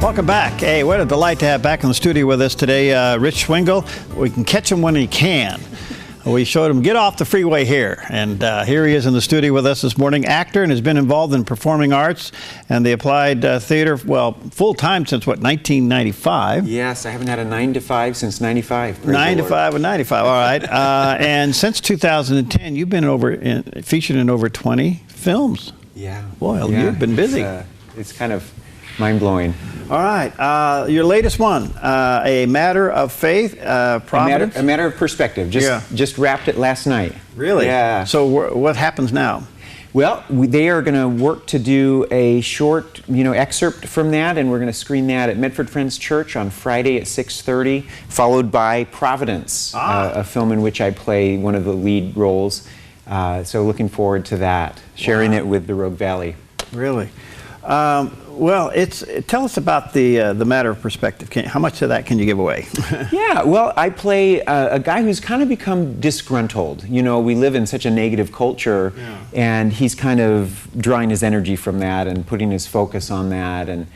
Welcome back. Hey, what a delight to have back in the studio with us today, Rich Swingle. We can catch him when he can. We showed him get off the freeway here, and here he is in the studio with us this morning. Actor, and has been involved in performing arts and the applied theater, well, full-time since, what, 1995? Yes, I haven't had a 9 to 5 since 95. 9 to 5 and 95, all right. And since 2010, you've been featured in over 20 films. Yeah. Boy, you've been busy. It's kind of mind-blowing. All right, your latest one, A Matter of Faith, Providence? A matter of perspective. Just wrapped it last night. Really? Yeah. So what happens now? Well, they are going to work to do a short, excerpt from that, and we're going to screen that at Medford Friends Church on Friday at 6:30, followed by Providence, a film in which I play one of the lead roles. So looking forward to that, sharing it with the Rogue Valley. Really? Well, tell us about the matter of perspective. How much of that can you give away? Yeah, well, I play a guy who's kind of become disgruntled. We live in such a negative culture, and he's kind of drawing his energy from that and putting his focus on that, and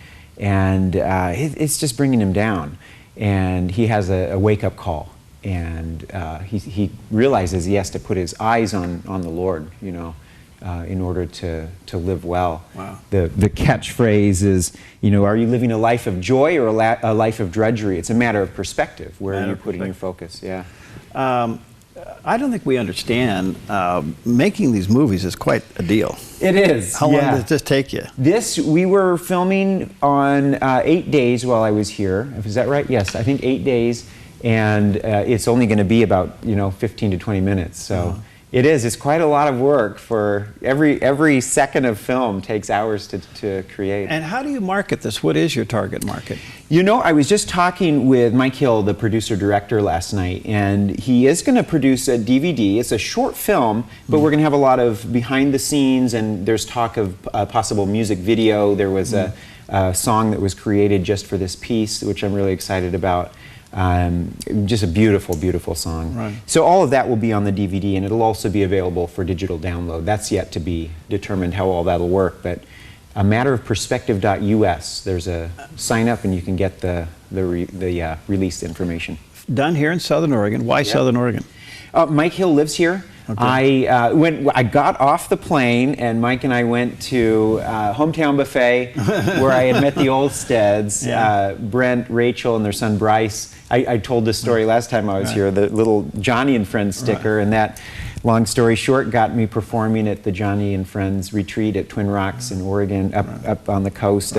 it's just bringing him down. And he has a wake-up call, and he realizes he has to put his eyes on the Lord, in order to live well. Wow. The catchphrase is, are you living a life of joy or a life of drudgery? It's a matter of perspective. Where are you putting your focus? Yeah. I don't think we understand making these movies is quite a deal. It is. How long does this take you? We were filming on 8 days while I was here. Is that right? Yes, I think 8 days. And it's only going to be about 15 to 20 minutes. So. It is. It's quite a lot of work. For every second of film takes hours to create. And how do you market this? What is your target market? I was just talking with Mike Hill, the producer-director, last night, and he is going to produce a DVD. It's a short film, but we're going to have a lot of behind the scenes, and there's talk of a possible music video. There was a song that was created just for this piece, which I'm really excited about. Just a beautiful, beautiful song. Right. So all of that will be on the DVD, and it'll also be available for digital download. That's yet to be determined how all that'll work, but a matterofperspective.us, there's a sign up and you can get the release information. Done here in Southern Oregon. Why Southern Oregon? Mike Hill lives here. Okay. I got off the plane, and Mike and I went to Hometown Buffet, where I had met the Olsteads, Brent, Rachel, and their son Bryce. I told this story last time I was here, the little Johnny and Friends sticker, and that, long story short, got me performing at the Johnny and Friends retreat at Twin Rocks in Oregon, up on the coast.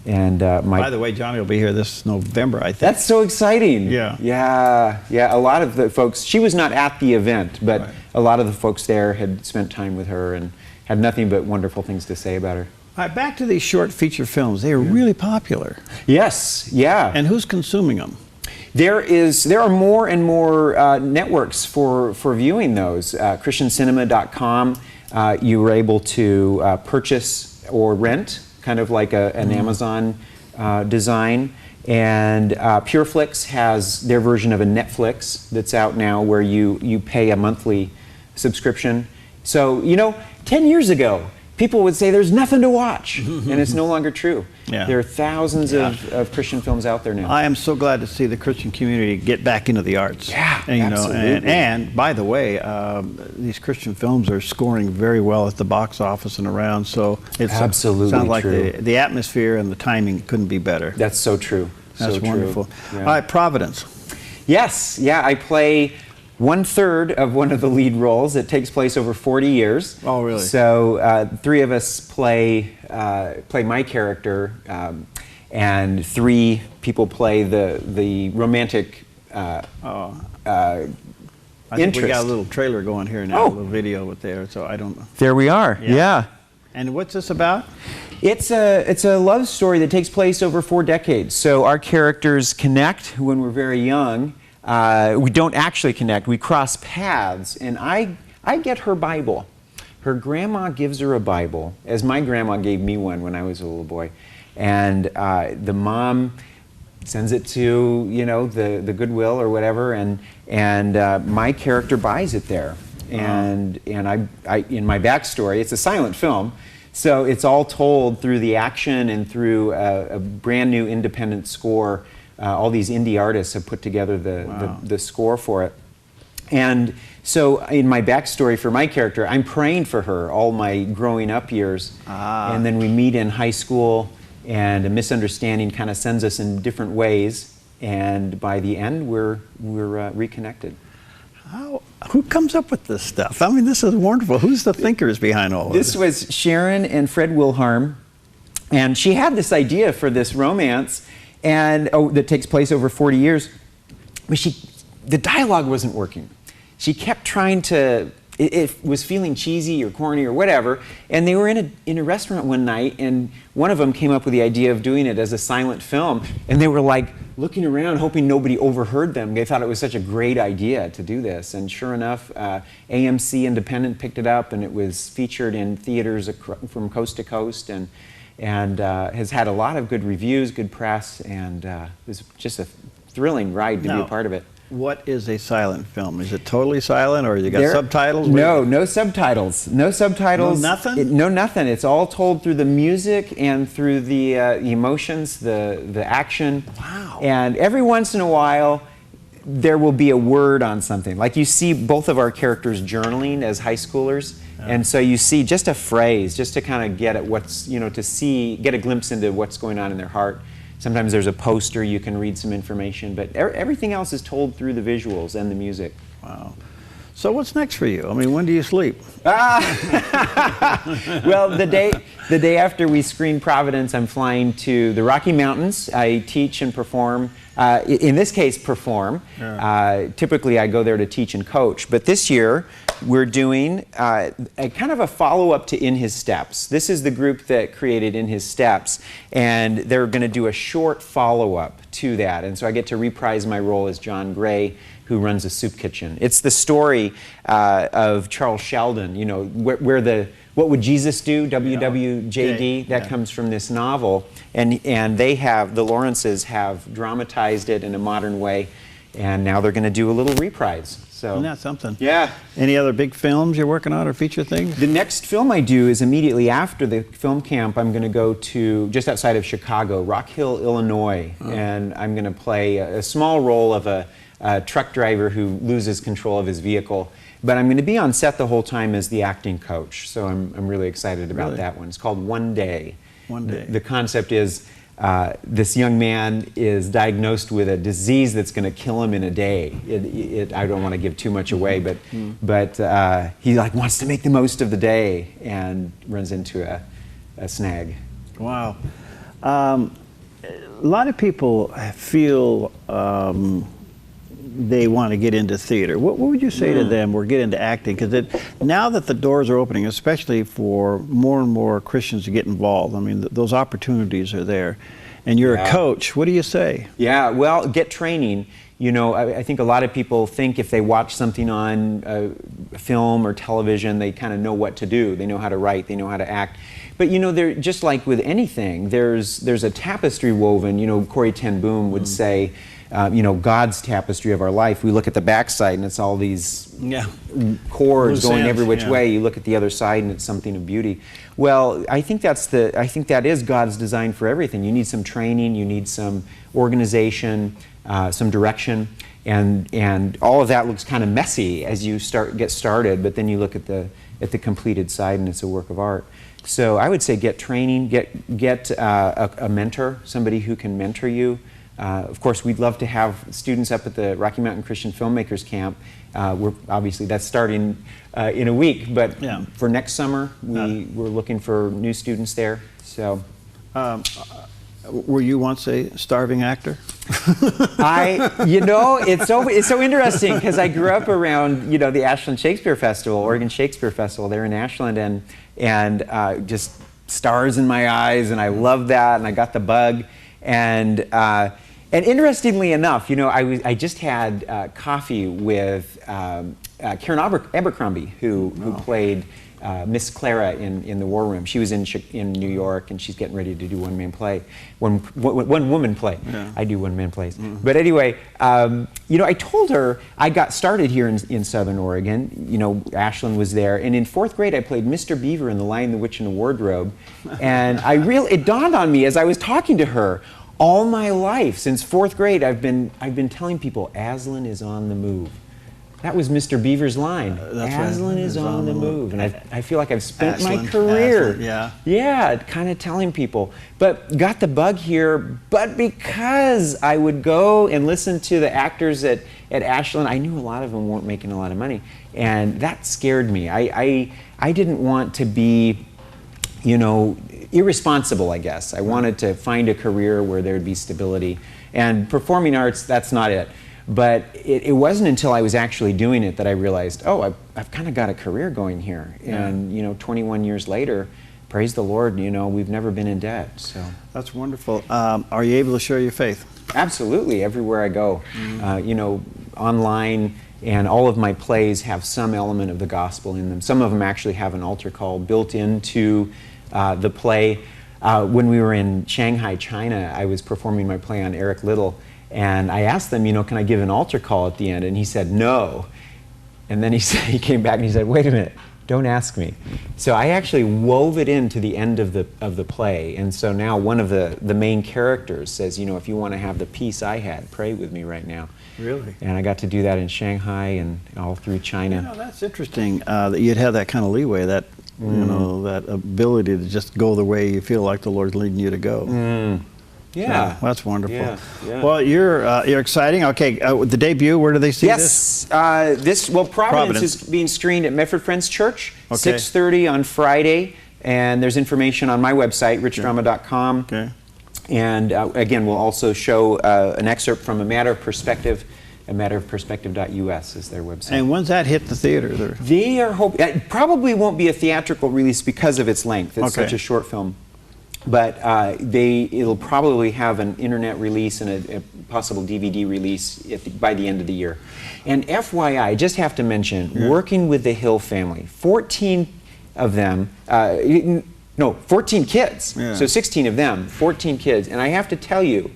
And Mike. By the way, Johnny will be here this November, I think. That's so exciting. Yeah. A lot of the folks, she was not at the event, but a lot of the folks there had spent time with her and had nothing but wonderful things to say about her. All right, back to these short feature films. They are really popular. Yes, yeah. And who's consuming them? There are more and more networks for viewing those. ChristianCinema.com, you were able to purchase or rent, kind of like an Amazon design. And PureFlix has their version of a Netflix that's out now, where you pay a monthly subscription. So, 10 years ago, people would say there's nothing to watch, and it's no longer true. Yeah. There are thousands of Christian films out there now. I am so glad to see the Christian community get back into the arts. Yeah, absolutely. And by the way, these Christian films are scoring very well at the box office and around. So it's absolutely sounds like true. The atmosphere and the timing couldn't be better. That's so true. That's wonderful. Yeah. All right, Providence. Yes, I play 1/3 of one of the lead roles. It takes place over 40 years. Oh, really? So 3 of us play my character, and 3 people play the romantic I think we got a little trailer going here now, a little video with there. So I don't know. There we are. Yeah. And what's this about? It's a love story that takes place over 4 decades. So our characters connect when we're very young. We don't actually connect. We cross paths, and I get her Bible. Her grandma gives her a Bible, as my grandma gave me one when I was a little boy. And the mom sends it to the Goodwill or whatever, and my character buys it there. And I in my backstory, it's a silent film. So it's all told through the action and through a brand new independent score. All these indie artists have put together the score for it. And so in my backstory for my character, I'm praying for her all my growing up years. And then we meet in high school, and a misunderstanding kind of sends us in different ways. And by the end, we're reconnected. Who comes up with this stuff? I mean, this is wonderful. Who's the thinkers behind all of this? This was Sharon and Fred Wilharm. And she had this idea for this romance and that takes place over 40 years. But the dialogue wasn't working. She kept trying to, it was feeling cheesy or corny or whatever, and they were in a restaurant one night, and one of them came up with the idea of doing it as a silent film, and they were like looking around hoping nobody overheard them. They thought it was such a great idea to do this, and sure enough, AMC Independent picked it up, and it was featured in theaters from coast to coast, and has had a lot of good reviews, good press, and it was just a thrilling ride to be a part of it. What is a silent film? Is it totally silent, or you got subtitles? No subtitles. No subtitles. No nothing? No nothing. It's all told through the music and through the emotions, the action. Wow. And every once in a while, there will be a word on something. Like you see both of our characters journaling as high schoolers. And so you see just a phrase, just to kind of get at what's, get a glimpse into what's going on in their heart. Sometimes there's a poster, you can read some information, but everything else is told through the visuals and the music. Wow. So what's next for you? I mean, when do you sleep? Well, the day after we screen Providence, I'm flying to the Rocky Mountains. I teach and perform. In this case, perform. Yeah. Typically, I go there to teach and coach. But this year, we're doing a kind of a follow-up to In His Steps. This is the group that created In His Steps, and they're going to do a short follow-up to that. And so I get to reprise my role as John Gray, who runs a soup kitchen. It's the story of Charles Sheldon, What Would Jesus Do? WWJD. That comes from this novel. And the Lawrences have dramatized it in a modern way, and now they're going to do a little reprise. So, isn't that something? Yeah. Any other big films you're working on or feature things? The next film I do is immediately after the film camp. I'm going to go to just outside of Chicago, Rock Hill, Illinois, and I'm going to play a small role of a truck driver who loses control of his vehicle. But I'm going to be on set the whole time as the acting coach, so I'm really excited about that one. It's called One Day. One Day. The concept is this young man is diagnosed with a disease that's going to kill him in a day. I don't want to give too much away, but he wants to make the most of the day and runs into a snag. Wow. A lot of people feel they want to get into theater. What would you say to them or get into acting? Because now that the doors are opening, especially for more and more Christians to get involved, I mean, those opportunities are there. And you're a coach. What do you say? Yeah, well, get training. I think a lot of people think if they watch something on film or television, they kind of know what to do. They know how to write, they know how to act. But they're just like with anything, there's a tapestry woven. Corrie ten Boom would say, God's tapestry of our life. We look at the backside and it's all these cords going every which way. You look at the other side and it's something of beauty. Well, I think that is God's design for everything. You need some training, you need some organization, some direction, and all of that looks kind of messy as you get started. But then you look at the completed side and it's a work of art. So I would say get training, get a mentor, somebody who can mentor you. Of course, we'd love to have students up at the Rocky Mountain Christian Filmmakers Camp. That's starting in a week, but for next summer, we're looking for new students there. So, were you once a starving actor? It's so interesting because I grew up around the Ashland Shakespeare Festival, Oregon Shakespeare Festival there in Ashland, and just stars in my eyes, and I loved that, and I got the bug, and interestingly enough, I just had coffee with Karen Abercrombie, who played Miss Clara in the War Room. She was in New York, and she's getting ready to do one-man play, one woman play. Yeah. I do one-man plays. Mm-hmm. But anyway, you know, I told her I got started here in Southern Oregon. You know, Ashlyn was there, and in 4th grade I played Mr. Beaver in The Lion, the Witch, and the Wardrobe, and it dawned on me as I was talking to her. All my life, since 4th grade, I've been telling people, Aslan is on the move. That was Mr. Beaver's line. Aslan is on the move. And I feel like I've spent my career, kind of telling people. But got the bug here, but because I would go and listen to the actors at Ashlyn, I knew a lot of them weren't making a lot of money. And that scared me. I didn't want to be, you know, irresponsible, I guess. I wanted to find a career where there would be stability. And performing arts, that's not it. But it wasn't until I was actually doing it that I realized, oh, I've kind of got a career going here. Yeah. And, you know, 21 years later, praise the Lord, you know, we've never been in debt. So that's wonderful. Are you able to share your faith? Absolutely, everywhere I go. Mm-hmm. You know, online, and all of my plays have some element of the gospel in them. Some of them actually have an altar call built into the play. When we were in Shanghai, China, I was performing my play on Eric Liddell. And I asked them, you know, can I give an altar call at the end? And he said, no. And then he came back and he said, wait a minute, don't ask me. So I actually wove it into the end of the play. And so now one of the main characters says, you know, if you want to have the peace I had, pray with me right now. Really? And I got to do that in Shanghai and all through China. You know, that's interesting that you'd have that kind of leeway, that, you know, that ability to just go the way you feel like the Lord's leading you to go. Yeah, so, that's wonderful. Yeah. Well, you're exciting. Okay, the debut. Where do they see this? Providence is being screened at Medford Friends Church, 6:30 on Friday, and there's information on my website, richdrama.com. Okay. And again, we'll also show an excerpt from A Matter of Perspective. A matterofperspective.us is their website. And when's that hit the theater? They are hoping. It probably won't be a theatrical release because of its length. It's such a short film. But it'll probably have an internet release and a possible DVD release by the end of the year. And FYI, I just have to mention, working with the Hill family, 14 of them, 14 kids. Yeah. So 16 of them, 14 kids. And I have to tell you,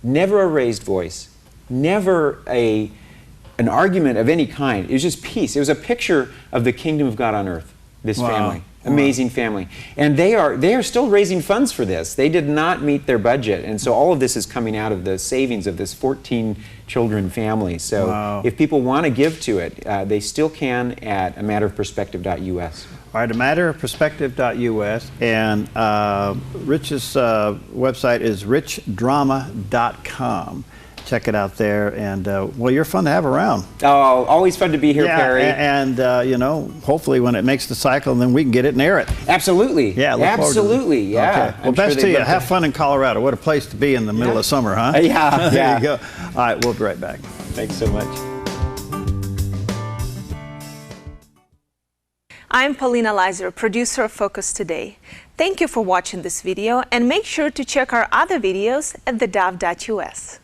never a raised voice, never an argument of any kind. It was just peace. It was a picture of the kingdom of God on earth, this family. Amazing family. And they are still raising funds for this. They did not meet their budget. And so all of this is coming out of the savings of this 14 children family. So if people want to give to it, they still can at a matterofperspective.us. All right, a matterofperspective.us. And Rich's website is richdrama.com. Check it out there, and well, you're fun to have around. Oh, always fun to be here, Perry. And you know, hopefully when it makes the cycle, then we can get it and air it. Absolutely. Yeah, absolutely. Yeah. Okay. Well, best to you. Have fun in Colorado. What a place to be in the middle of summer, huh? Yeah. There you go. All right, we'll be right back. Thanks so much. I'm Paulina Leiser, producer of Focus Today. Thank you for watching this video, and make sure to check our other videos at theDove.us.